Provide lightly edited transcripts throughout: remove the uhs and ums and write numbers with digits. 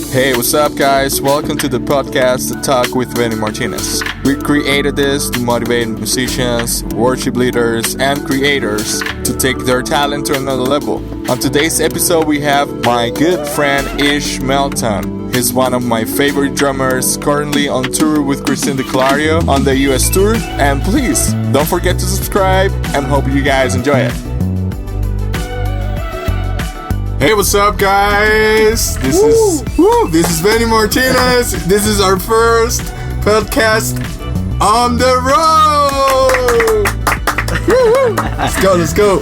Hey, what's up, guys? Welcome to the podcast, The Talk with Martinez. We created this to motivate musicians, worship leaders, and creators to take their talent to another level. On today's episode, we have my good friend Melton. He's one of my favorite drummers, currently on tour with Christine DeClario on the US tour. And please, don't forget to subscribe, and hope you guys enjoy it. Hey, what's up, guys? This is Benny Martinez. This is our first podcast on the road. Let's go.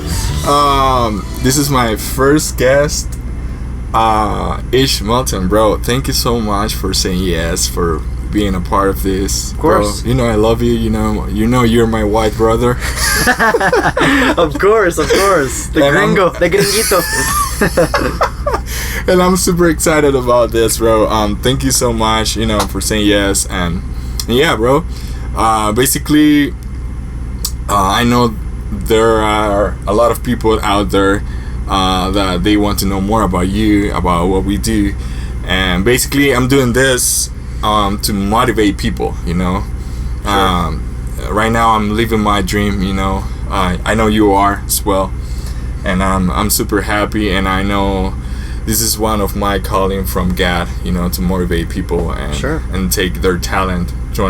This is my first guest, Melton, bro. Thank you so much for saying yes, for being a part of this. Of course. Bro, you know I love you. You know you're my white brother. Of course. The gringuito. And I'm super excited about this, bro. Thank you so much, for saying yes. And yeah, bro. Basically, I know there are a lot of people out there that they want to know more about you, about what we do. And basically, I'm doing this to motivate people, Sure. Right now, I'm living my dream, I know you are as well. And I'm super happy, and I know this is one of my calling from God, to motivate people and Sure. and take their talent to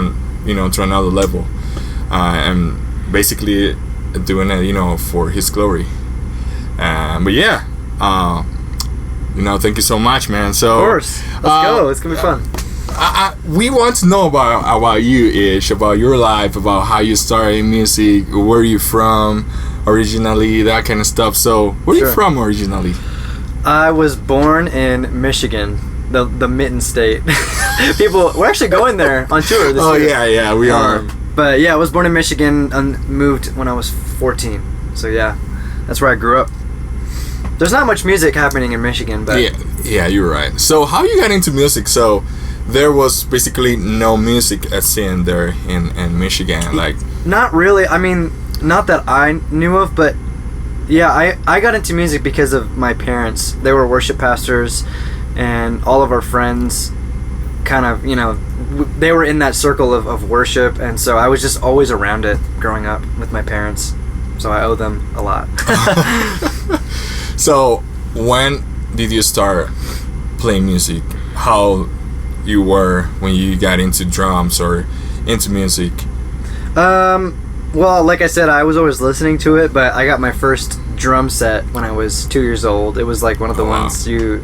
another level, and basically doing it, for His glory. But yeah, thank you so much, man. So of course, let's go. It's gonna be fun. We want to know about you, Ish, about your life, about how you started in music, where you from originally, that kind of stuff. So, where are you from originally? I was born in Michigan, the Mitten State. We're actually going there on tour this year. Yeah, we are. But yeah, I was born in Michigan and moved when I was 14. So yeah, that's where I grew up. There's not much music happening in Michigan, but yeah, you're right. So, how you got into music? So, there was basically no music scene there in Michigan, like. Not really. I mean, not that I knew of, but yeah, I got into music because of my parents. They were worship pastors, and all of our friends kind of, they were in that circle of worship, and so I was just always around it growing up with my parents. So I owe them a lot. So, when did you start playing music? How you were when you got into drums or into music? Well, like I said, I was always listening to it, but I got my first drum set when I was 2 years old. It was like one of the ones you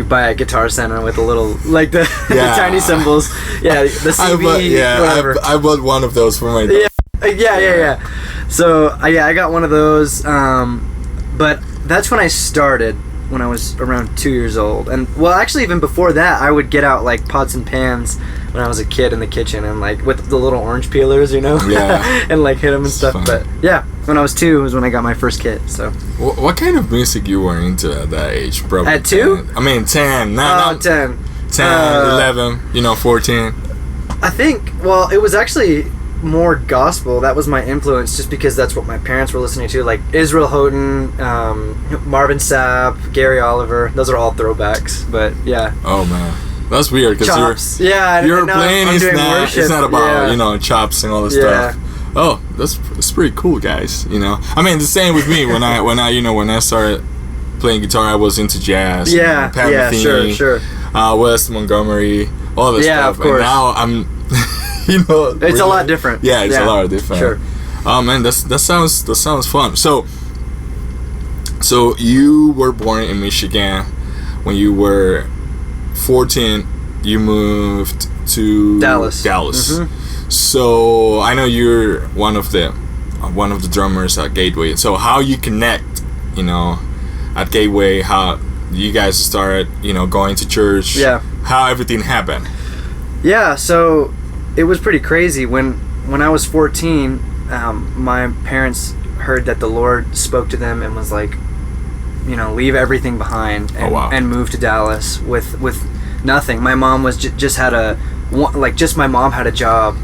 buy at Guitar Center with a little, like the tiny cymbals. Yeah, the CV, whatever. I bought one of those for my dad. Yeah. So, I got one of those, but that's when I started, when I was around 2 years old. And, well, actually, even before that, I would get out, like, pots and pans when I was a kid in the kitchen, and, like, with the little orange peelers, Yeah. and, like, hit them and stuff. Fun. But, yeah, when I was 2 was when I got my first kit, so. What kind of music you were into at that age, bro? At 2? 10. I mean, 10. Not 10. 11, 14. I think, well, it was actually more gospel. That was my influence, just because that's what my parents were listening to, like Israel Houghton, Marvin Sapp, Gary Oliver. Those are all throwbacks, but yeah. Oh man, that's weird because you're playing it's not about chops and all this stuff. Oh, that's pretty cool, guys. I mean, the same with me when I started playing guitar, I was into jazz. Pat Metheny, sure. Wes Montgomery, all this stuff. Of course. And now I'm. It's really, a lot different. Yeah, it's a lot different. Sure. Oh man, that sounds fun. So you were born in Michigan. When you were 14, you moved to Dallas. Mm-hmm. So I know you're one of the drummers at Gateway. So how you connect, at Gateway? How you guys started, going to church? Yeah. How everything happened? Yeah. So. It was pretty crazy. When I was 14, my parents heard that the Lord spoke to them and was like, leave everything behind and move to Dallas with nothing. My mom was just my mom had a job,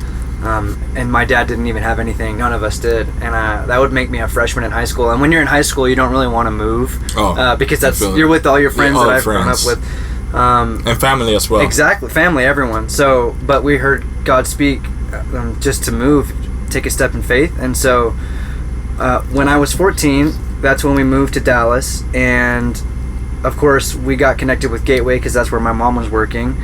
and my dad didn't even have anything. None of us did, and that would make me a freshman in high school. And when you're in high school, you don't really want to move because you're with all your friends that I've grown up with. And family as well. Exactly, family, everyone. So, but we heard God speak just to move, take a step in faith. And so when I was 14, that's when we moved to Dallas. And of course, we got connected with Gateway because that's where my mom was working.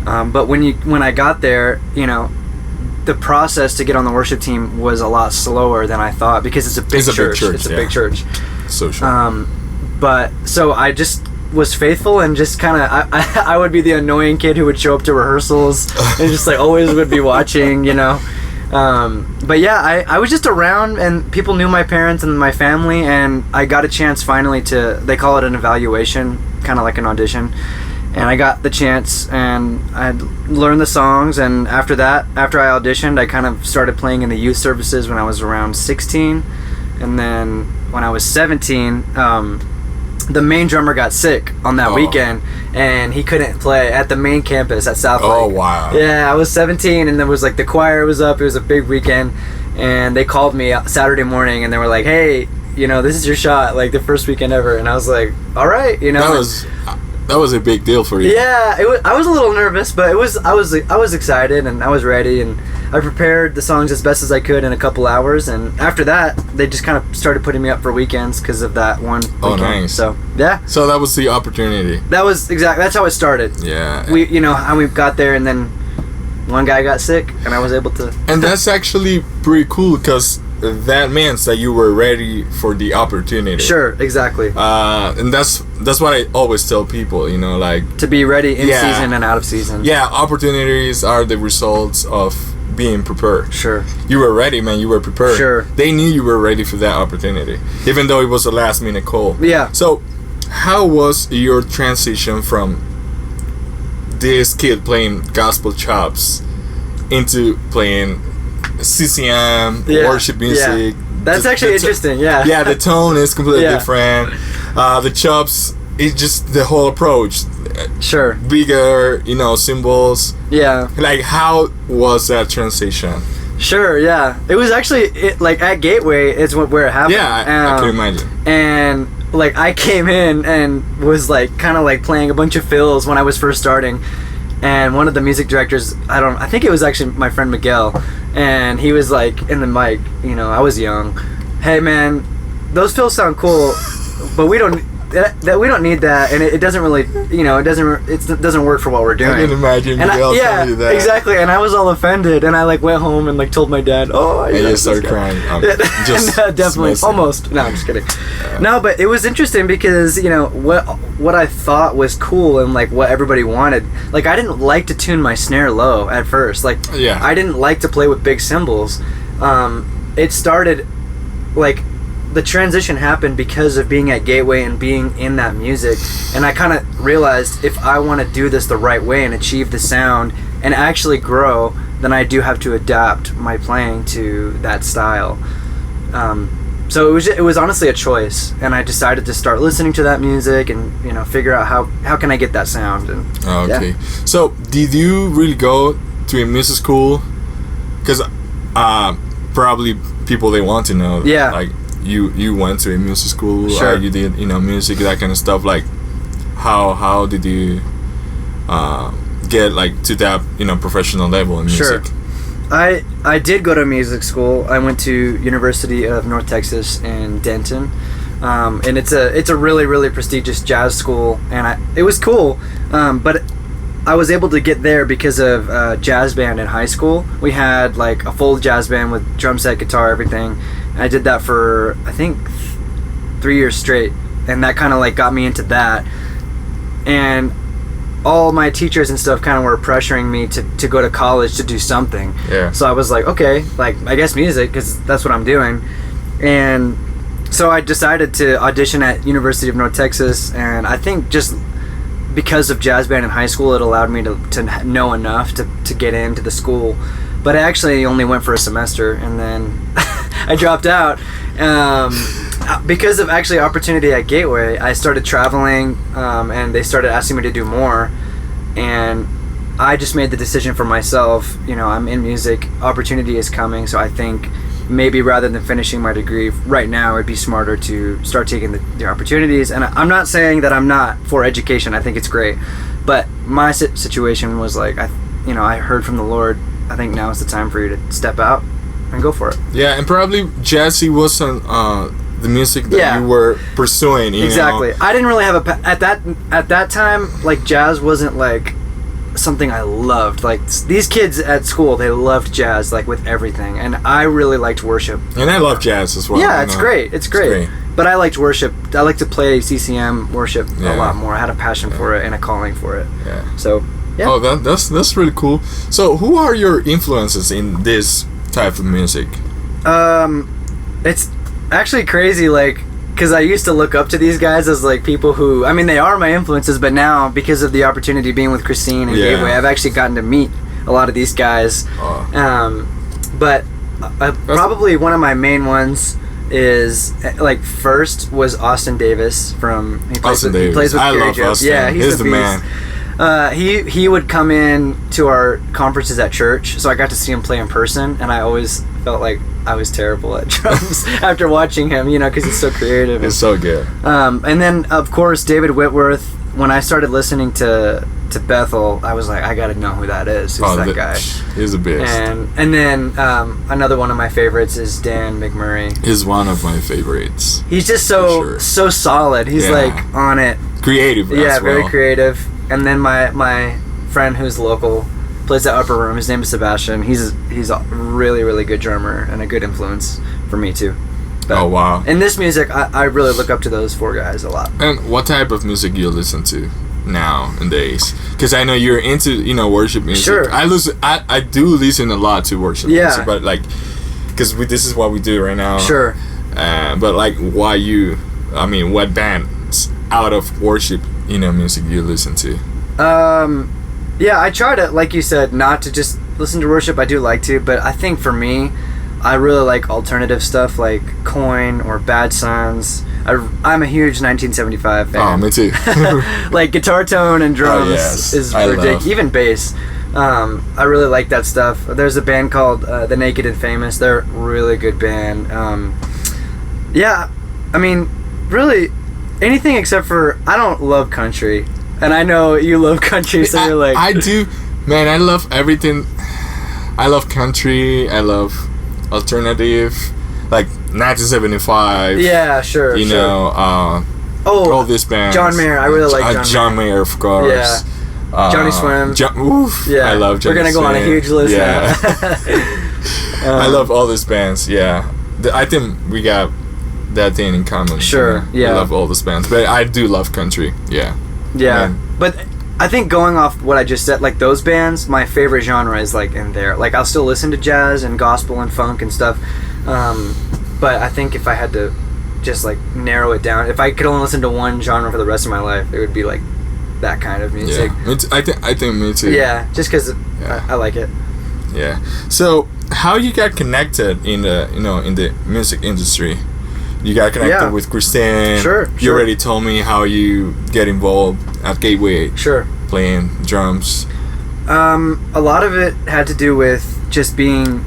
But when I got there, the process to get on the worship team was a lot slower than I thought because it's a big church. It's a big church. Social. But so I just was faithful and just kind of I would be the annoying kid who would show up to rehearsals and just like always would be watching, but yeah, I was just around and people knew my parents and my family, and I got a chance finally they call it an evaluation, kind of like an audition, and I got the chance and I learned the songs. And after I auditioned, I kind of started playing in the youth services when I was around 16, and then when I was 17, the main drummer got sick on that weekend, and he couldn't play at the main campus at South Lake. Oh, wow. Yeah, I was 17, and there was like the choir was up. It was a big weekend, and they called me Saturday morning, and they were like, "Hey, this is your shot, like the first weekend ever." And I was like, "All right, That was a big deal for you. Yeah, I was a little nervous, but I was excited and I was ready, and I prepared the songs as best as I could in a couple hours. And after that, they just kind of started putting me up for weekends because of that one weekend. Oh, nice. So yeah. So that was the opportunity. That's how it started. Yeah. We got there, and then one guy got sick, and I was able to. And that's actually pretty cool because that means that you were ready for the opportunity. Sure, exactly. And that's what I always tell people, like to be ready in season and out of season. Yeah, opportunities are the results of being prepared. Sure. You were ready, man. You were prepared. Sure. They knew you were ready for that opportunity, even though it was a last minute call. Yeah. So, how was your transition from this kid playing gospel chops into playing CCM, worship music? Yeah. That's actually interesting, yeah. Yeah, the tone is completely different. The chops, it's just the whole approach. Sure. Bigger, cymbals. Yeah. Like, how was that transition? Sure, yeah. It was actually, like, at Gateway, it's where it happened. Yeah, I can imagine. And, like, I came in and was, like, kind of, like, playing a bunch of fills when I was first starting. And one of the music directors, I think it was actually my friend Miguel, and he was like in the mic, I was young. "Hey man, those fills sound cool, but we don't need that, and it doesn't really, it doesn't work for what we're doing." I can imagine Miguel telling you that. Exactly, and I was all offended, and I like went home and like told my dad, and you started crying. Just definitely, almost. No, I'm just kidding. No, but it was interesting because what I thought was cool and like what everybody wanted. Like I didn't like to tune my snare low at first. Like I didn't like to play with big cymbals. It started like. The transition happened because of being at Gateway and being in that music, and I kind of realized if I want to do this the right way and achieve the sound and actually grow, then I do have to adapt my playing to that style. So it was honestly a choice, and I decided to start listening to that music and figure out how can I get that sound. And okay. So did you really go to a music school? Because probably people, they want to know. Yeah. Like. You went to a music school. Sure. You did music, that kind of stuff. Like how did you get like to that professional level in music? Sure. I did go to music school. I went to University of North Texas in Denton, and it's a really, really prestigious jazz school, and it was cool, but I was able to get there because of jazz band in high school. We had like a full jazz band with drum set, guitar, everything. I did that for I think 3 years straight, and that kind of like got me into that. And all my teachers and stuff kind of were pressuring me to go to college to do something. Yeah. So I was like, okay, like I guess music, because that's what I'm doing. And so I decided to audition at University of North Texas, and I think just because of jazz band in high school, it allowed me to know enough to get into the school. But I actually only went for a semester, and then I dropped out. Because of actually opportunity at Gateway, I started traveling, and they started asking me to do more. And I just made the decision for myself, I'm in music, opportunity is coming, so I think maybe rather than finishing my degree right now, it'd be smarter to start taking the opportunities. And I'm not saying that I'm not for education. I think it's great, but my situation was like, I heard from the Lord. I think now is the time for you to step out and go for it. Yeah, and probably jazzy wasn't the music that you were pursuing. Exactly. I didn't really have at that time, like, jazz wasn't like something I loved. Like, these kids at school, they loved jazz, like, with everything, and I really liked worship. And I love jazz as well. Yeah, it's great. It's great. But I liked worship. I like to play CCM worship a lot more. I had a passion for it and a calling for it. Yeah. So, yeah. Oh, that's really cool. So, who are your influences in this type of music? It's actually crazy, like, because I used to look up to these guys as, like, people who, I mean, they are my influences, but now, because of the opportunity being with Christine and Gateway, I've actually gotten to meet a lot of these guys. But probably one of my main ones is, like, first was Austin Davis from, he plays with Gary Joe. Austin. Yeah, he's the man. He would come in to our conferences at church, so I got to see him play in person, and I always felt like I was terrible at drums after watching him, because he's so creative. He's so good. And then, of course, David Whitworth. When I started listening to Bethel, I was like, I gotta know who that is. Who's that guy? He's the best. And then another one of my favorites is Dan McMurray. He's one of my favorites. He's just so solid. He's like on it. Creative. Yeah, very creative. And then my friend who's local plays the upper room. His name is Sebastian. He's a really, really good drummer and a good influence for me too. But oh, wow. In this music, I really look up to those four guys a lot. And what type of music you listen to nowadays? Because I know you're into worship music. Sure. I do listen a lot to worship music, but like, because this is what we do right now. Sure. But like, what bands out of worship music you listen to? Yeah, I try to, like you said, not to just listen to worship. I do like to, but I think for me, I really like alternative stuff like Coin or Bad Sons. I'm a huge 1975 fan. Oh, me too. Like guitar tone and drums is ridiculous. Even bass. I really like that stuff. There's a band called The Naked and Famous. They're a really good band. Yeah, I mean, really, anything except for, I don't love country. And I know you love country, so you're like... I do. Man, I love everything. I love country. I love alternative. Like 1975. Yeah, sure. All these bands. John Mayer. I really like John Mayer, of course. Yeah. Johnny Swim. I love Johnny Swim. We're going to go on a huge list now. I love all these bands, I think we got that thing in common. Sure, I love all these bands. But I do love country, Yeah, but I think going off what I just said, like those bands, my favorite genre is like in there. Like I'll still listen to jazz and gospel and funk and stuff, but I think if I had to just like narrow it down, if I could only listen to one genre for the rest of my life, it would be like that kind of music. I think me too. Yeah, just because I like it. Yeah. So how you got connected in the in the music industry? You got connected with Christine. Sure. You already told me how you get involved at Gateway. Sure. Playing drums. A lot of it had to do with just being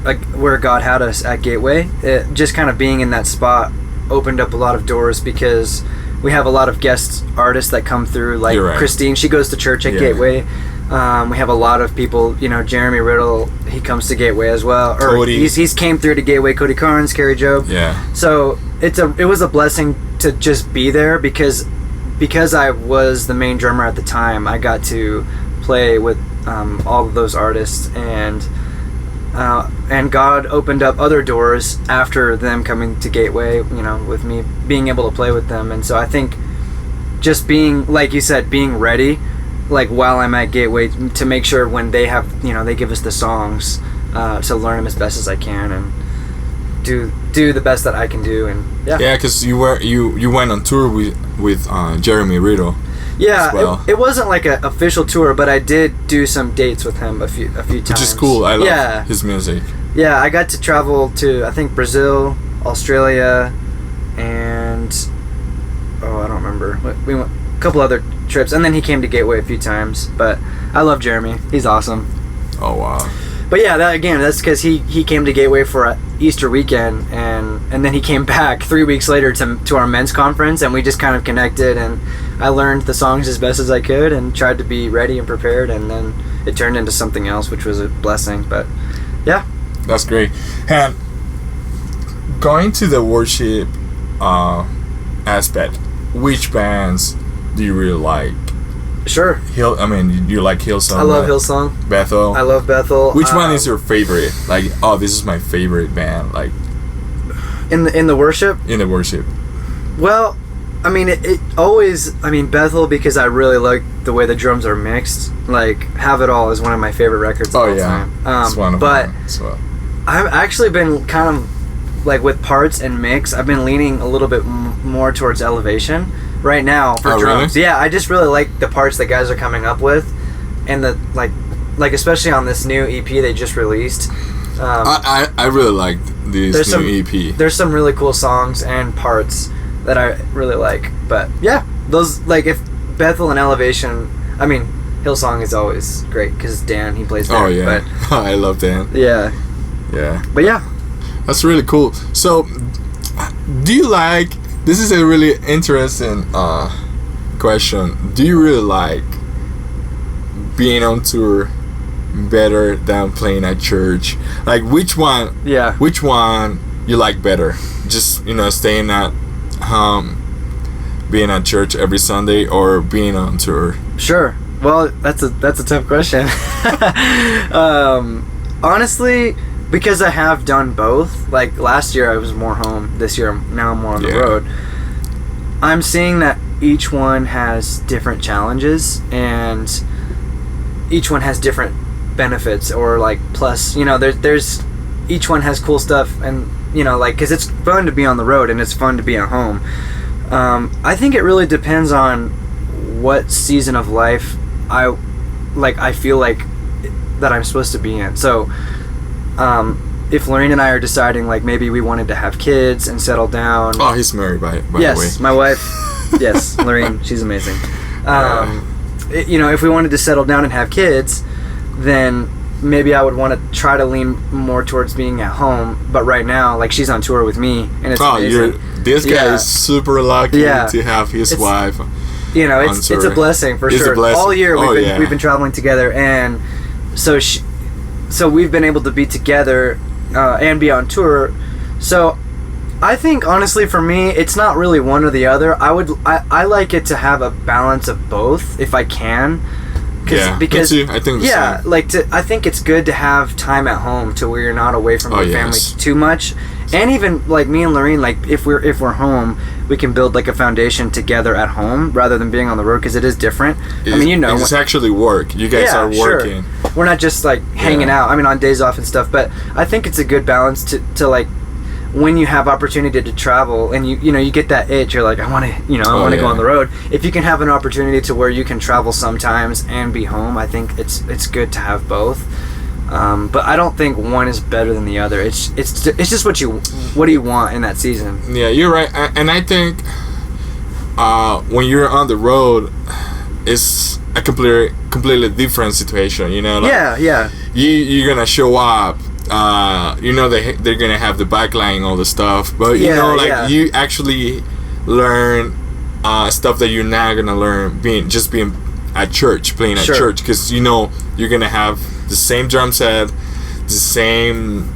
like where God had us at Gateway. Just kind of being in that spot opened up a lot of doors because we have a lot of guest artists that come through. Like Christine, she goes to church at Gateway. We have a lot of people, Jeremy Riddle, he comes to Gateway as well. Or Cody. He's came through to Gateway, Cody Carnes, Carrie Job. Yeah. So it was a blessing to just be there because I was the main drummer at the time. I got to play with all of those artists and God opened up other doors after them coming to Gateway, with me being able to play with them. And so I think just being, like you said, being ready, like while I'm at Gateway, to make sure when they have, they give us the songs, to learn them as best as I can and do the best that I can do. And because you went on tour with Jeremy Riddle. Yeah, well. It wasn't like an official tour, but I did do some dates with him a few times. Which is cool. I love his music. Yeah, I got to travel to, I think, Brazil, Australia, and I don't remember. We went a couple other trips, and then he came to Gateway a few times. But I love Jeremy. He's awesome. Oh, wow. But yeah, that's because he came to Gateway for Easter weekend, and then he came back 3 weeks later to our men's conference, and we just kind of connected, and I learned the songs as best as I could and tried to be ready and prepared, and then it turned into something else, which was a blessing. But yeah, that's great. And going to the worship aspect, which bands do you really like? Sure. You like Hillsong? I love Hillsong. Bethel? I love Bethel. Which one is your favorite? Like, oh, this is my favorite band. Like, in the worship? In the worship. Well, I mean, it always... I mean, Bethel, because I really like the way the drums are mixed. Like, Have It All is one of my favorite records of all time. It's one of but mine as well. I've actually been kind of, like, with parts and mix, I've been leaning a little bit more towards Elevation right now for drums. Really? Yeah, I just really like the parts that guys are coming up with, and the like especially on this new EP they just released. I really like this new EP. There's some really cool songs and parts that I really like. But yeah, those, like, if Bethel and Elevation, I mean, Hillsong is always great because Dan, he plays there. Oh yeah, but, I love Dan. Yeah. Yeah. But yeah, that's really cool. So, do you like? This is a really interesting question. Do you really like being on tour better than playing at church? Like, which one? Yeah. Which one you like better? Just, staying at being at church every Sunday, or being on tour? Sure. Well, that's a tough question. Honestly, because I have done both. Like, last year I was more home. This year now I'm more on the road. I'm seeing that each one has different challenges, and each one has different benefits, or like plus, there's each one has cool stuff, and like, because it's fun to be on the road and it's fun to be at home. I think it really depends on what season of life I feel like that I'm supposed to be in. So if Lorraine and I are deciding, like, maybe we wanted to have kids and settle down. Oh, he's married by the way. Yes, my wife. Yes, Lorraine, she's amazing. If we wanted to settle down and have kids, then maybe I would want to try to lean more towards being at home. But right now, like, she's on tour with me, and it's amazing. This guy is super lucky to have his wife. It's a blessing for sure. All year we've been traveling together, and so we've been able to be together and be on tour. So I think, honestly, for me, it's not really one or the other. I like it to have a balance of both if I can. Because me too. I think I think it's good to have time at home to where you're not away from your family too much. And even, like, me and Lorraine, like, if we're home, we can build, like, a foundation together at home rather than being on the road, because it is different. It's actually work. You guys are working. Sure. We're not just, like, hanging out. I mean, on days off and stuff. But I think it's a good balance to like, when you have opportunity to travel and you get that itch, you're like, I want to go on the road. If you can have an opportunity to where you can travel sometimes and be home, I think it's good to have both. But I don't think one is better than the other. It's just what do you want in that season. Yeah, you're right. And I think when you're on the road, it's a completely different situation. You're gonna show up. They're gonna have the backline, all the stuff, but you actually learn stuff that you're not gonna learn being at church, playing at church, because you're gonna have the same drum set, the same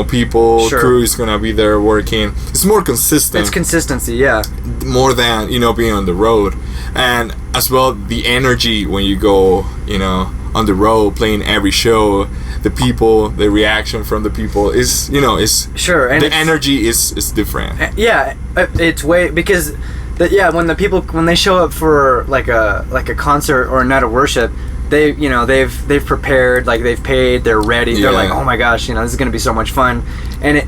people, crew is gonna be there working. It's more consistent. It's consistency, more than being on the road, and as well the energy when you go on the road playing every show. The people, the reaction from the people is, is sure, and the energy is different. Yeah, it's way because, when they show up for like a concert or a night of worship, they've prepared, like, they've paid, they're ready, they're like, oh my gosh, this is gonna be so much fun, and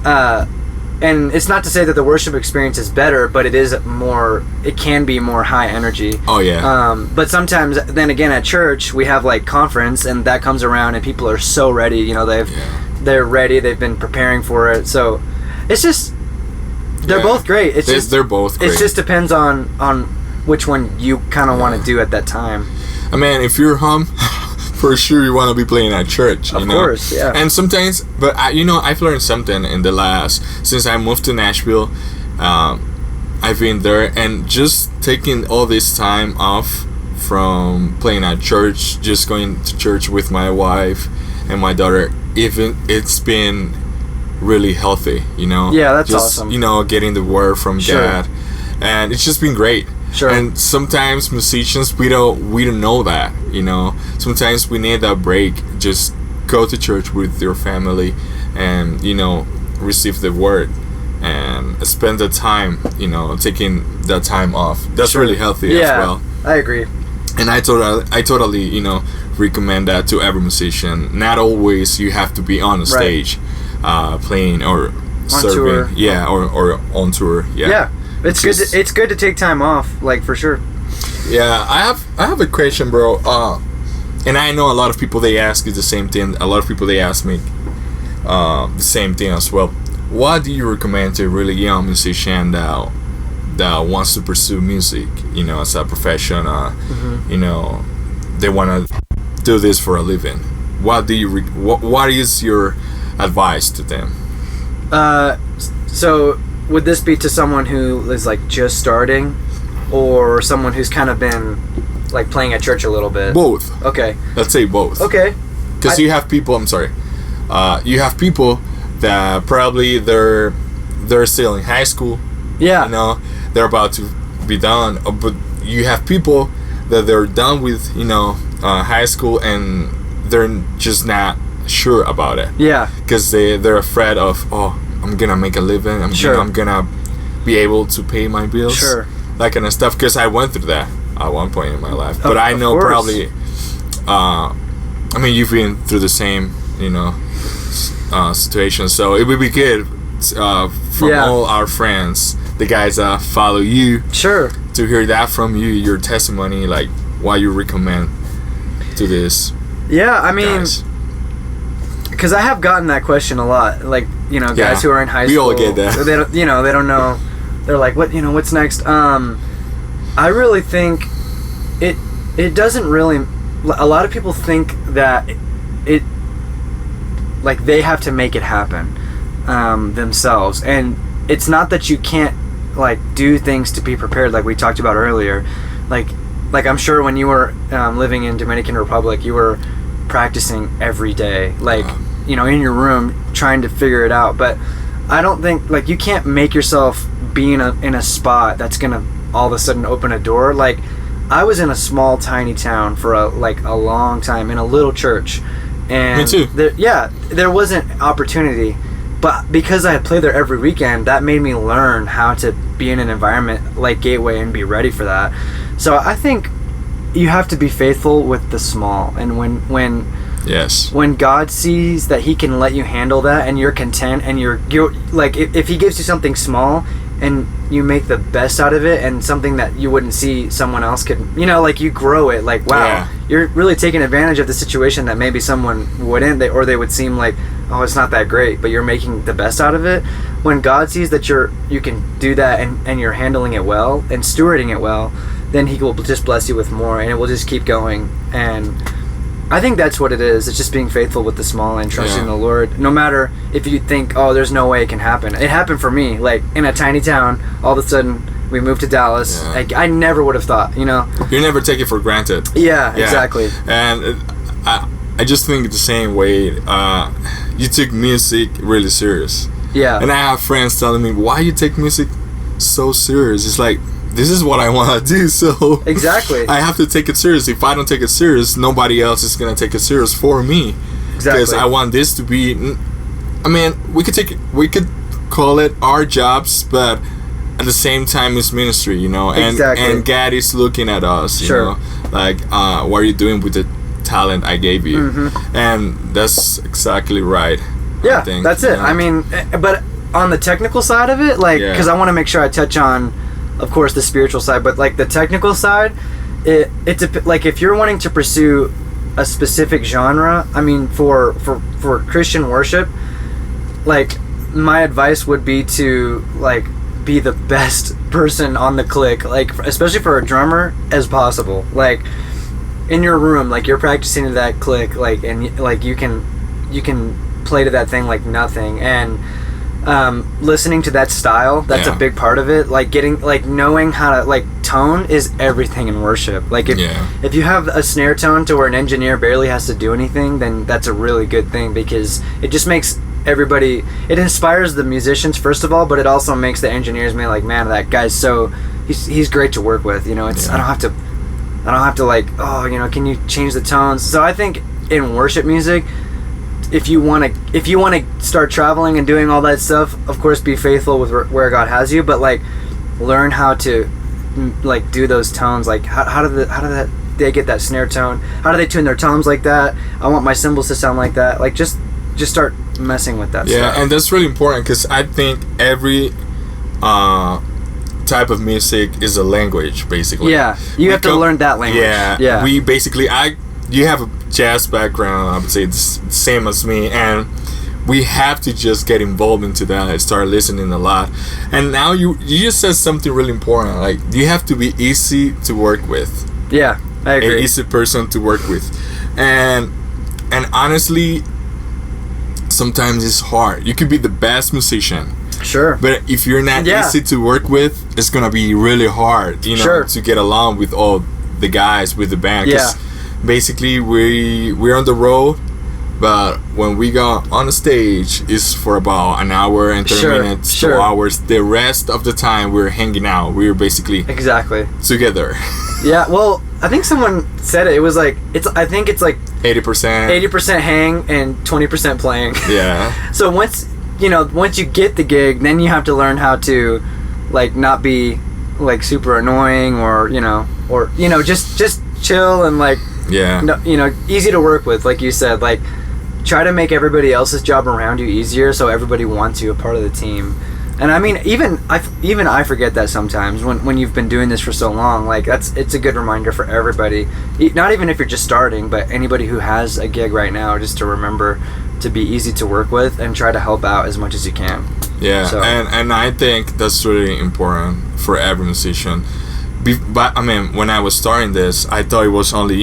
it's not to say that the worship experience is better, but it can be more high energy. Oh yeah. But sometimes, then again, at church we have, like, conference, and that comes around and people are so ready, they're ready, they've been preparing for it, so it's just they're both great. They're both great. It just depends on which one you kind of want to do at that time. I mean, if you're home for sure you want to be playing at church. Of course, yeah. And sometimes, but I've learned something in the last, since I moved to Nashville. I've been there, and just taking all this time off from playing at church, just going to church with my wife and my daughter, even it's been really healthy, Yeah, that's just, awesome. Getting the word from God, and it's just been great. Sure. And sometimes musicians, we don't know that, Sometimes we need that break. Just go to church with your family, and receive the word, and spend the time, taking that time off. That's really healthy as well. I agree. And I totally, recommend that to every musician. Not always you have to be on the stage, playing or on serving, tour. or on tour. Yeah, it's good to take time off, like, for sure. Yeah, I have a question, bro. And I know a lot of people, they ask you the same thing. A lot of people, they ask me the same thing as well. What do you recommend to a really young musician that wants to pursue music, as a profession? They want to do this for a living. What is your advice to them? So would this be to someone who is like just starting, or someone who's kind of been like playing at church a little bit? Both. Okay. Let's say both. Okay. Because you have people. I'm sorry. You have people that probably they're still in high school. Yeah. They're about to be done. But you have people that they're done with, high school, and they're just not sure about it. Yeah. Because they're afraid of, I'm gonna make a living. I'm gonna be able to pay my bills. Sure. That kind of stuff. Because I went through that at one point in my life. But I know probably. You've been through the same, situation. So it would be good from all our friends, the guys that follow you. Sure. To hear that from you, your testimony, like why you recommend to this. Yeah, because I have gotten that question a lot. Like, guys who are in high school. We all get that. They don't, they don't know. They're like, what's next? I really think it doesn't really. A lot of people think that it, like, they have to make it happen themselves, and it's not that you can't like do things to be prepared, like we talked about earlier. Like I'm sure when you were living in Dominican Republic, you were practicing every day, like in your room trying to figure it out. But I don't think, like, you can't make yourself be in a spot that's gonna all of a sudden open a door. Like, I was in a small tiny town for a long time in a little church, and me too. There wasn't opportunity, but because I had played there every weekend, that made me learn how to be in an environment like Gateway and be ready for that. So I think you have to be faithful with the small, and when God sees that He can let you handle that, and you're content, and you're like, if He gives you something small and you make the best out of it, and something that you wouldn't see someone else could, like, you grow it, like, wow, you're really taking advantage of the situation that maybe someone wouldn't, or they would seem like, oh, it's not that great, but you're making the best out of it. When God sees that you can do that, and you're handling it well and stewarding it well, then He will just bless you with more, and it will just keep going. And I think that's what it is. It's just being faithful with the small and trusting the Lord. No matter if you think, oh, there's no way it can happen. It happened for me. Like, in a tiny town, all of a sudden, we moved to Dallas. Yeah. Like, I never would have thought, You never take it for granted. Yeah, exactly. And I just think the same way. You took music really serious. Yeah. And I have friends telling me, why you take music so serious? It's like, this is what I want to do, so exactly, I have to take it serious. If I don't take it serious, nobody else is gonna take it serious for me. Exactly. Because I want this to be. We could call it our jobs, but at the same time, it's ministry, And God is looking at us, like, what are you doing with the talent I gave you? Mm-hmm. And that's exactly right. Yeah, I think, that's it. But on the technical side of it, like, because I want to make sure I touch on, of course, the spiritual side, but like the technical side, it's like, if you're wanting to pursue a specific genre, for Christian worship, like, my advice would be to, like, be the best person on the click, like, especially for a drummer, as possible. Like, in your room, like you're practicing to that click, like, and like you can play to that thing like nothing. And listening to that style, that's a big part of it. Like knowing how to, like, tone is everything in worship. Like if you have a snare tone to where an engineer barely has to do anything, then that's a really good thing, because it just makes everybody, it inspires the musicians first of all, but it also makes the engineers be like, man, that guy's he's great to work with, you know. It's I don't have to like, oh, you know, can you change the tones? So I think in worship music, if you want to start traveling and doing all that stuff, of course be faithful with where God has you, but like learn how to like do those tones. Like how do they get that snare tone? How do they tune their tones like that? I want my cymbals to sound like that. Like just start messing with that stuff. Yeah, and that's really important, because I think every type of music is a language, basically. Yeah, you have to learn that language. Yeah. We basically, you have a jazz background, I would say it's the same as me, and we have to just get involved into that and start listening a lot. And now you just said something really important, like you have to be easy to work with. Yeah, I agree. An easy person to work with. And honestly, sometimes it's hard. You could be the best musician, sure, but if you're not easy to work with, it's gonna be really hard, you know, to get along with all the guys with the band. Because basically we're on the road, but when we go on the stage, it's for about an hour and 30 minutes, 2 hours. The rest of the time we're hanging out. We're basically together. Yeah, well, I think someone said it. It was like I think it's like 80% hang and 20% playing. Yeah. So once you get the gig, then you have to learn how to like not be like super annoying, or just chill and like easy to work with, like you said. Like try to make everybody else's job around you easier, so everybody wants you a part of the team. And I mean, even I forget that sometimes when you've been doing this for so long. Like it's a good reminder for everybody, not even if you're just starting, but anybody who has a gig right now, just to remember to be easy to work with and try to help out as much as you can. Yeah, so. and I think that's really important for every musician. But I mean, when I was starting this, I thought it was only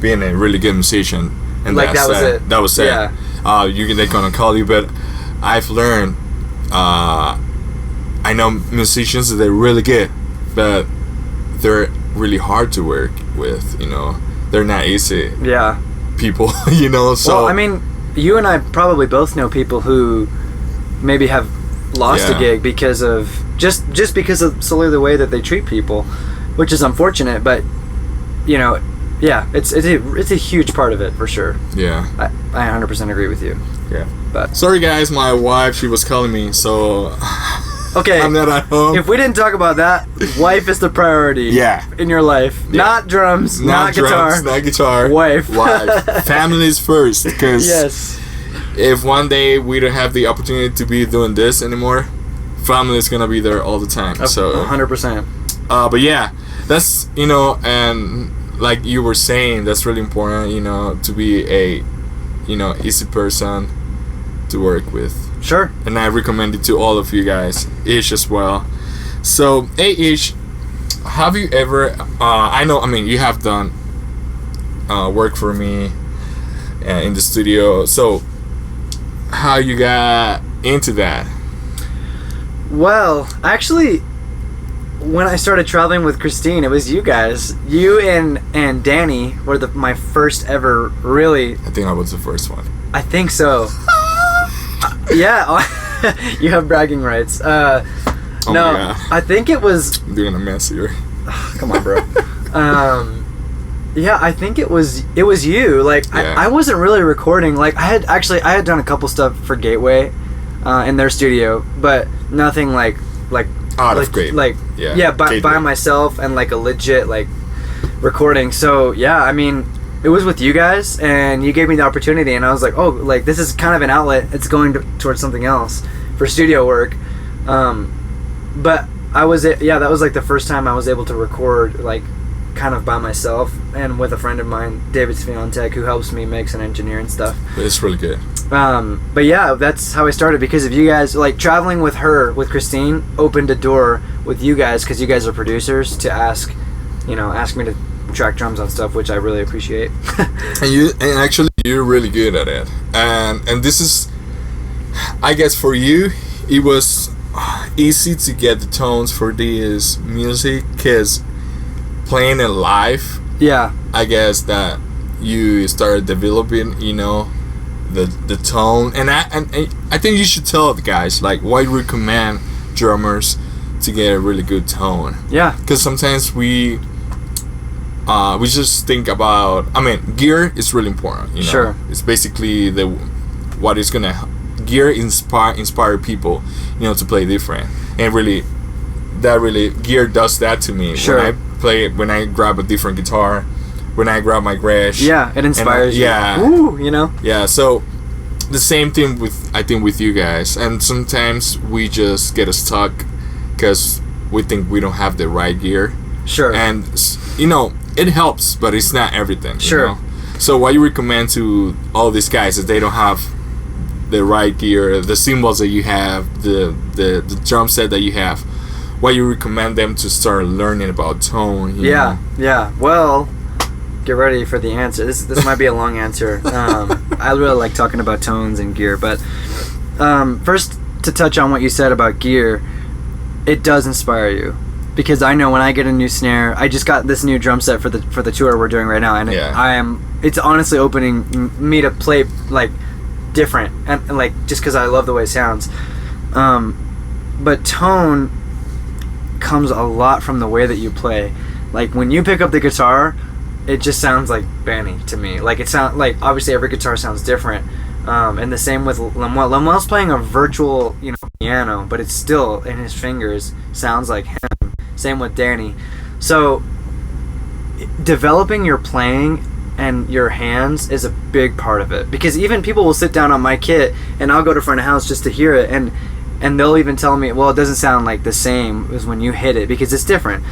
being a really good musician, and like that was it. That was it. Yeah. They're gonna call you, but I've learned. I know musicians that are really good, but they're really hard to work with. They're not easy. Yeah. People, So. Well, I mean, you and I probably both know people who maybe have lost a gig because of just because of solely the way that they treat people, which is unfortunate. But it's a huge part of it for sure. Yeah. I 100% agree with you. Yeah. But sorry guys, my wife, she was calling me, so. Okay, I'm not at home. If we didn't talk about that, wife is the priority in your life. Yeah. Not drums, not guitar. Not guitar. Wife. Family is first, because if one day we don't have the opportunity to be doing this anymore, family is going to be there all the time. So 100%. But yeah, that's, and like you were saying, that's really important, to be a, easy person to work with. Sure. And I recommend it to all of you guys, Ish as well. So, hey Ish, have you ever, you have done work for me in the studio. So, how you got into that? Well, actually, when I started traveling with Christine, it was you guys. You and Danny were my first ever really... I think I was the first one. I think so. Yeah, you have bragging rights. No, I think it was... I'm doing a mess here. Come on, bro. Yeah, I think it was you. Like, I wasn't really recording. Like, I had done a couple stuff for Gateway in their studio, but nothing like out of Gateway. Like, by myself and like a legit like recording. So yeah, I mean, it was with you guys, and you gave me the opportunity, and I was like, oh, like this is kind of an outlet. It's going towards something else for studio work. But that was like the first time I was able to record like kind of by myself and with a friend of mine, David Sviontek, who helps me mix and engineer and stuff. It's really good. But yeah, that's how I started, because of you guys. Like traveling with Christine opened a door with you guys, because you guys are producers, to ask me to track drums on stuff, which I really appreciate. And actually you're really good at it. And this is, I guess for you, it was easy to get the tones for this music because playing it live, Yeah. I guess that you started developing, the tone. And I think you should tell the guys like why you recommend drummers to get a really good tone. Yeah. Because sometimes we just think about, gear is really important. Sure. It's basically what is gonna gear inspire people, to play different. And really gear does that to me. Sure. When I grab a different guitar, when I grab my Gretsch. Yeah, it inspires you. Yeah. Ooh, Yeah, so the same thing with you guys. And sometimes we just get stuck because we think we don't have the right gear. Sure. And it helps, but it's not everything. Sure. So what you recommend to all these guys if they don't have the right gear, the cymbals that you have, the drum set that you have, why you recommend them to start learning about tone? Yeah. Well, get ready for the answer. This might be a long answer. I really like talking about tones and gear, but first to touch on what you said about gear, it does inspire you. Because I know when I get a new snare, I just got this new drum set for the tour we're doing right now, and it's honestly opening me to play like different and like just because I love the way it sounds. But tone comes a lot from the way that you play. Like when you pick up the guitar, it just sounds like Benny to me. Like it sounds like obviously every guitar sounds different. And the same with Lemuel. Lemuel's playing a virtual, piano, but it's still in his fingers sounds like him. Same with Danny. So developing your playing and your hands is a big part of it, because even people will sit down on my kit and I'll go to front of house just to hear it, and they'll even tell me, well, it doesn't sound like the same as when you hit it because it's different.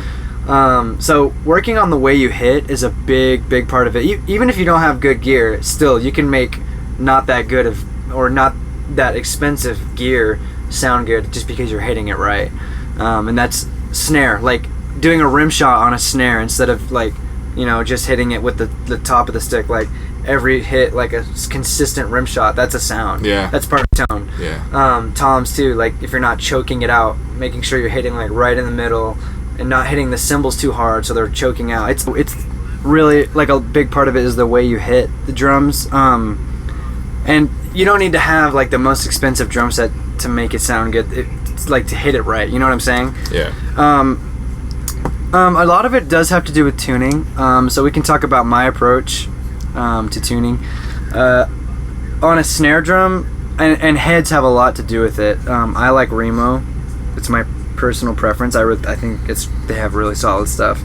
So working on the way you hit is a big part of it. Even if you don't have good gear, still you can make not that good or not that expensive gear sound good just because you're hitting it right. And that's snare, like doing a rim shot on a snare instead of like just hitting it with the top of the stick, like every hit like a consistent rim shot. That's a sound. Yeah, that's part of tone. Yeah. Toms too, like if you're not choking it out, making sure you're hitting like right in the middle and not hitting the cymbals too hard so they're choking out. It's really like a big part of it is the way you hit the drums. And you don't need to have like the most expensive drum set to make it sound good. It's like to hit it right, you know what I'm saying? Yeah. A lot of it does have to do with tuning. So we can talk about my approach to tuning. On a snare drum, and heads have a lot to do with it. I like Remo. It's my personal preference. I think they have really solid stuff,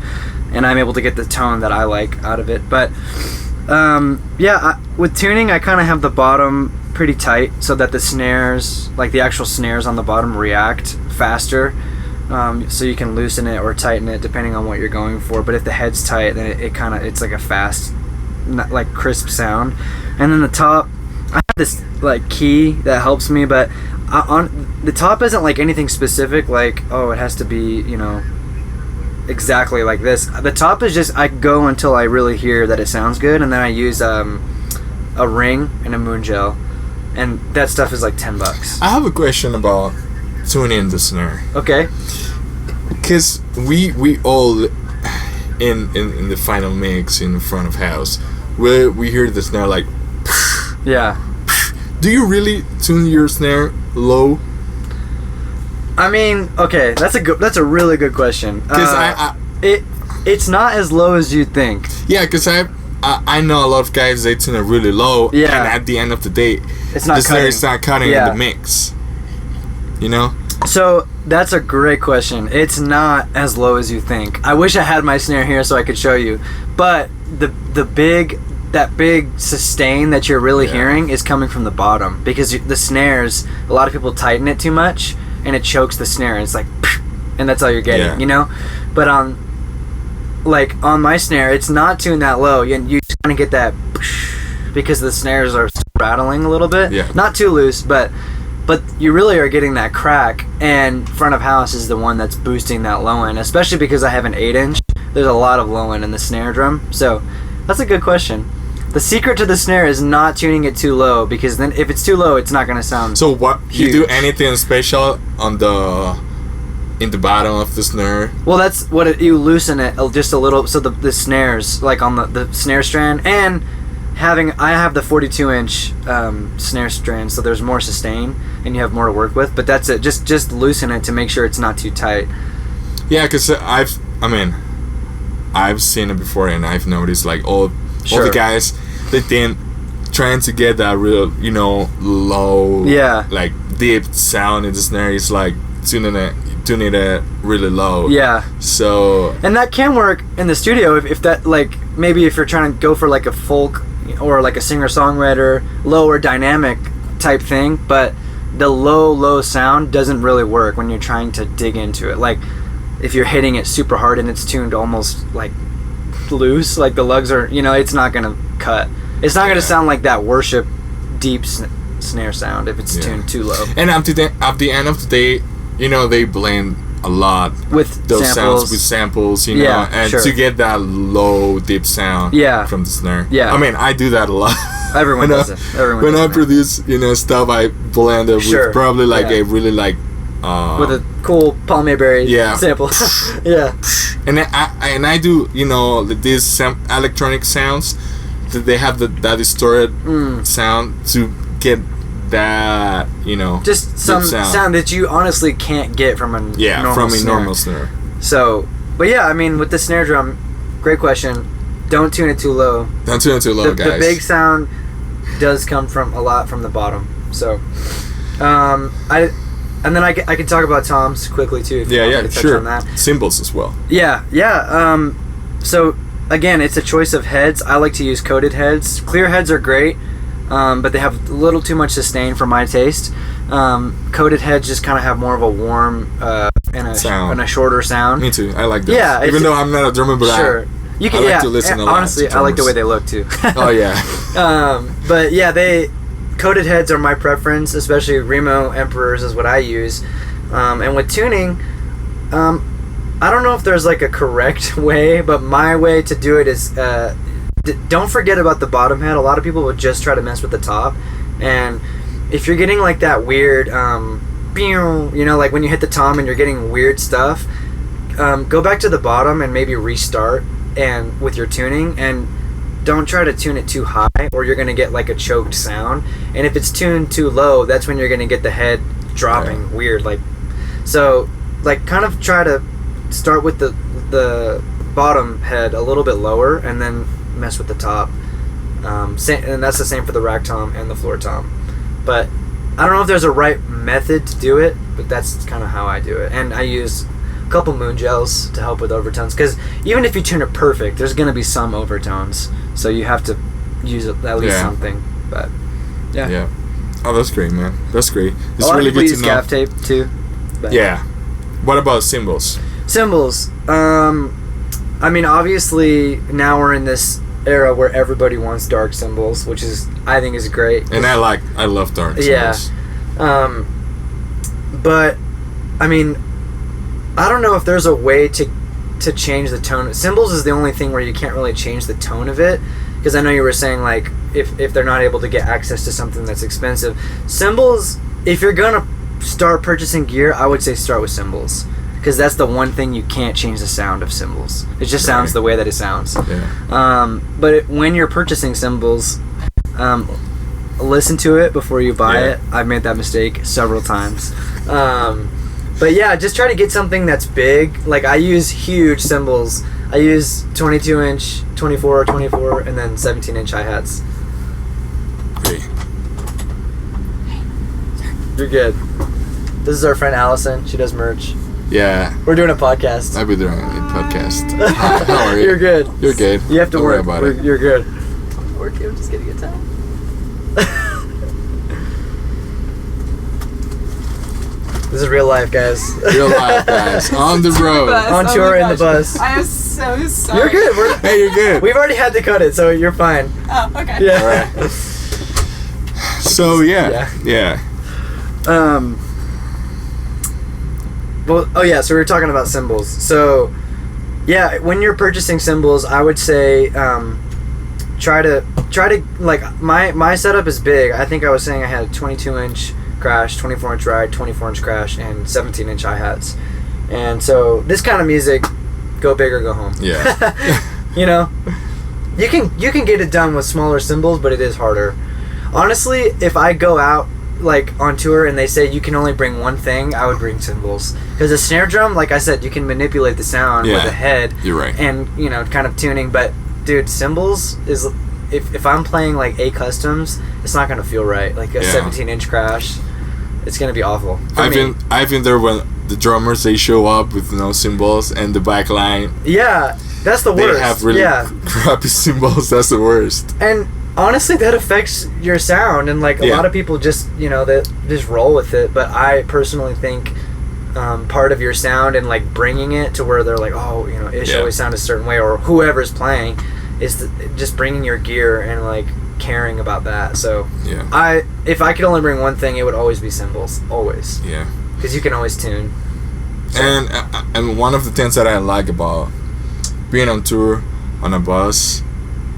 and I'm able to get the tone that I like out of it. But with tuning, I kind of have the bottom pretty tight so that the snares, like the actual snares on the bottom, react faster. So you can loosen it or tighten it depending on what you're going for. But if the head's tight, then it's like a fast, like crisp sound. And then the top, I have this like key that helps me, but on the top isn't like anything specific. Like it has to be exactly like this. The top is just I go until I really hear that it sounds good, and then I use a ring and a moon gel, and that stuff is like $10. I have a question about tuning the snare. Okay. Because we all in the final mix in the front of house, we hear the snare like. Yeah. Do you really tune your snare low? I mean, okay, that's a really good question. Because it's not as low as you'd think. Yeah, because I know a lot of guys, they tune it really low. Yeah. And at the end of the day, the snare is not cutting in the mix. So that's a great question. It's not as low as you think. I wish I had my snare here so I could show you. But that big sustain that you're really hearing is coming from the bottom, because the snares, a lot of people tighten it too much and it chokes the snare, and it's like, and that's all you're getting, But on my snare, it's not tuned that low. You just kind of get that because the snares are rattling a little bit. Yeah. Not too loose, but you really are getting that crack, and front of house is the one that's boosting that low end, especially because I have an 8-inch. there's a lot of low end in the snare drum. So that's a good question. The secret to the snare is not tuning it too low, because then if it's too low, it's not going to sound So what huge. you do anything special on in the bottom of the snare? Well, that's what you loosen it just a little, so the snares, like on the snare strand, and I have the 42-inch snare strand, so there's more sustain and you have more to work with. But that's it. Just loosen it to make sure it's not too tight. Yeah, because I've seen it before, and I've noticed like all the guys, they think trying to get that real, low, like deep sound in the snare is like tuning it really low. Yeah. So. And that can work in the studio if that, like, maybe if you're trying to go for like a folk or like a singer-songwriter, lower dynamic type thing, but the low sound doesn't really work when you're trying to dig into it. Like if you're hitting it super hard and it's tuned almost like loose, like the lugs are, it's not gonna cut. It's not gonna sound like that worship deep snare sound if it's tuned too low. And at the end of the day, they blend a lot with those samples. sounds with samples, and to get that low deep sound from the snare. Yeah. I mean, I do that a lot. Everyone does it. When I produce, stuff, I blend it with probably like a really like with a cool Palmier Berry sample. Yeah. And I do, these electronic sounds that they have that distorted sound to get that, just some sound that you honestly can't get from a normal snare. So, but yeah, I mean, with the snare drum, great question. Don't tune it too low. Don't tune it too low, guys. The big sound does come from a lot from the bottom. So, and then I can talk about toms quickly too. If you want me to touch on that. Cymbals as well. Yeah. So again, it's a choice of heads. I like to use coated heads. Clear heads are great, but they have a little too much sustain for my taste. Coated heads just kind of have more of a warm and a shorter sound. Me too. I like that. Yeah. Even though I'm not a drummer, but I like to listen a lot. Honestly, I like the way they look too. Oh yeah. But yeah, coated heads are my preference, especially Remo Emperors is what I use. And with tuning, I don't know if there's like a correct way, but my way to do it is don't forget about the bottom head. A lot of people will just try to mess with the top, and if you're getting like that weird, like when you hit the tom and you're getting weird stuff, go back to the bottom and maybe restart and with your tuning, and don't try to tune it too high or you're going to get like a choked sound. And if it's tuned too low, that's when you're going to get the head dropping weird. So kind of try to start with the bottom head a little bit lower and then mess with the top. And that's the same for the rack tom and the floor tom. But I don't know if there's a right method to do it, but that's kind of how I do it. And I use a couple moon gels to help with overtones, because even if you tune it perfect, there's going to be some overtones, so you have to use at least something. But yeah. Oh, that's great, man. That's great. It's a lot really of people good use to know. gaff tape too. But Yeah. What about cymbals? Cymbals. I mean, obviously now we're in this era where everybody wants dark cymbals, which I think is great. And I love dark cymbals. Yeah. But I mean, I don't know if there's a way to change the tone. Cymbals is the only thing where you can't really change the tone of it, because I know you were saying like if they're not able to get access to something that's expensive. Cymbals, if you're gonna start purchasing gear, I would say start with cymbals, because that's the one thing you can't change the sound of cymbals. It just sounds the way that it sounds. Yeah. But when you're purchasing cymbals, listen to it before you buy it. I've made that mistake several times. But yeah, just try to get something that's big. Like I use huge cymbals. I use 22-inch, 24, and then 17-inch hi-hats. Great. You're good. This is our friend Allison. She does merch. Yeah. We're doing a podcast. I'll be doing a podcast. How are you? You're good. You're good. You have to Don't work. worry about it. You're good. Work, I'm just getting a time. This is real life, guys. Real life, guys. On the road. On tour in the bus. I am so sorry. You're good. Hey, you're good. We've already had to cut it, so you're fine. Oh, okay. Yeah. All right. So yeah. Well, so we were talking about cymbals. So Yeah, when you're purchasing cymbals, I would say try to like my setup is big. I think I was saying I had a 22-inch crash, 24-inch ride, 24-inch crash, and 17-inch hi-hats. And so this kind of music, go big or go home. Yeah. You know, you can get it done with smaller cymbals, but it is harder. Honestly, if I go out like on tour and they say you can only bring one thing, I would bring cymbals, because a snare drum, like I said, you can manipulate the sound with the head. You're right. And you know, kind of tuning. But dude, cymbals is if I'm playing like A customs, it's not gonna feel right. Like a 17-inch crash, it's gonna be awful. I've been there when the drummers, they show up with no cymbals and the back line. Yeah, that's the worst. They have really crappy cymbals. That's the worst. And honestly, that affects your sound, and like a lot of people just, you know, that just roll with it. But I personally think part of your sound and like bringing it to where they're like, oh, you know, Ish always sound a certain way, or whoever's playing, is just bringing your gear and like caring about that. So if I could only bring one thing, it would always be cymbals, always. Yeah. Because you can always tune. So. And one of the things that I like about being on tour on a bus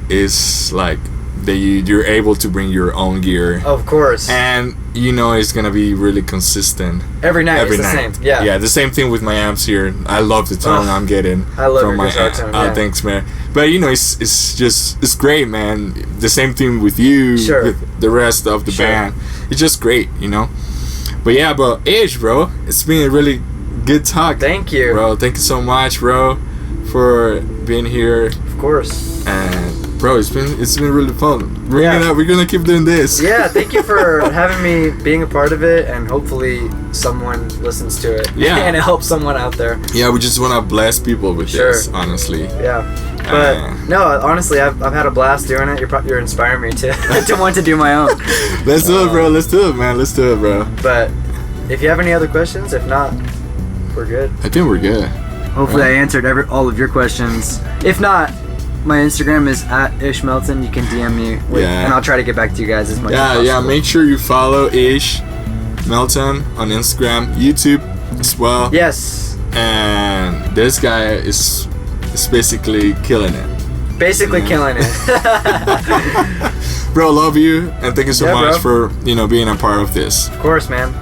is like that you're able to bring your own gear. Of course. And you know it's gonna be really consistent. Every night it's the same. Yeah. Yeah, the same thing with my amps here. I love the tone I'm getting from my guitar tone. Thanks, man. But you know, it's great, man. The same thing with you, with the rest of the band. It's just great, you know. But yeah, bro, Ish, bro, it's been a really good talk. Thank you, bro. Thank you so much, bro, for being here. Of course. And bro, it's been really fun. We're gonna keep doing this. Yeah, thank you for having me, being a part of it, and hopefully someone listens to it. Yeah, and it helps someone out there. Yeah, we just wanna bless people with this, honestly. Yeah. But no, honestly, I've had a blast doing it. You're inspiring me to to want to do my own. Let's do it, bro. Let's do it, man. Let's do it, bro. But if you have any other questions, if not, we're good. I think we're good. Hopefully, I answered all of your questions. If not, my Instagram is @ishmelton. You can DM me, and I'll try to get back to you guys as much as possible. Yeah. Make sure you follow Ish Melton on Instagram, YouTube as well. Yes. And this guy is basically killing it. Basically killing it. Bro, love you, and thank you so much for being a part of this. Of course, man.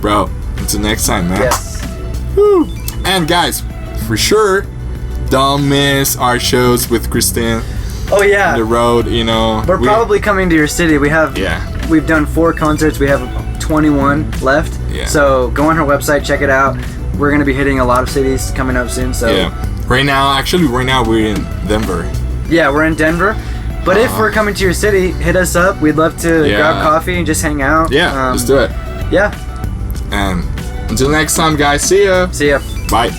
Bro, until next time, man. Yes. Woo. And guys, for sure, don't miss our shows with Christine. Oh yeah. On the road, you know. We're probably coming to your city. We've done 4 concerts. We have 21 left. Yeah. So go on her website, check it out. We're gonna be hitting a lot of cities coming up soon. So right now we're in Denver. Yeah, we're in Denver. But if we're coming to your city, hit us up. We'd love to grab coffee and just hang out. Yeah, let's do it. Yeah. And until next time, guys. See ya. See ya. Bye.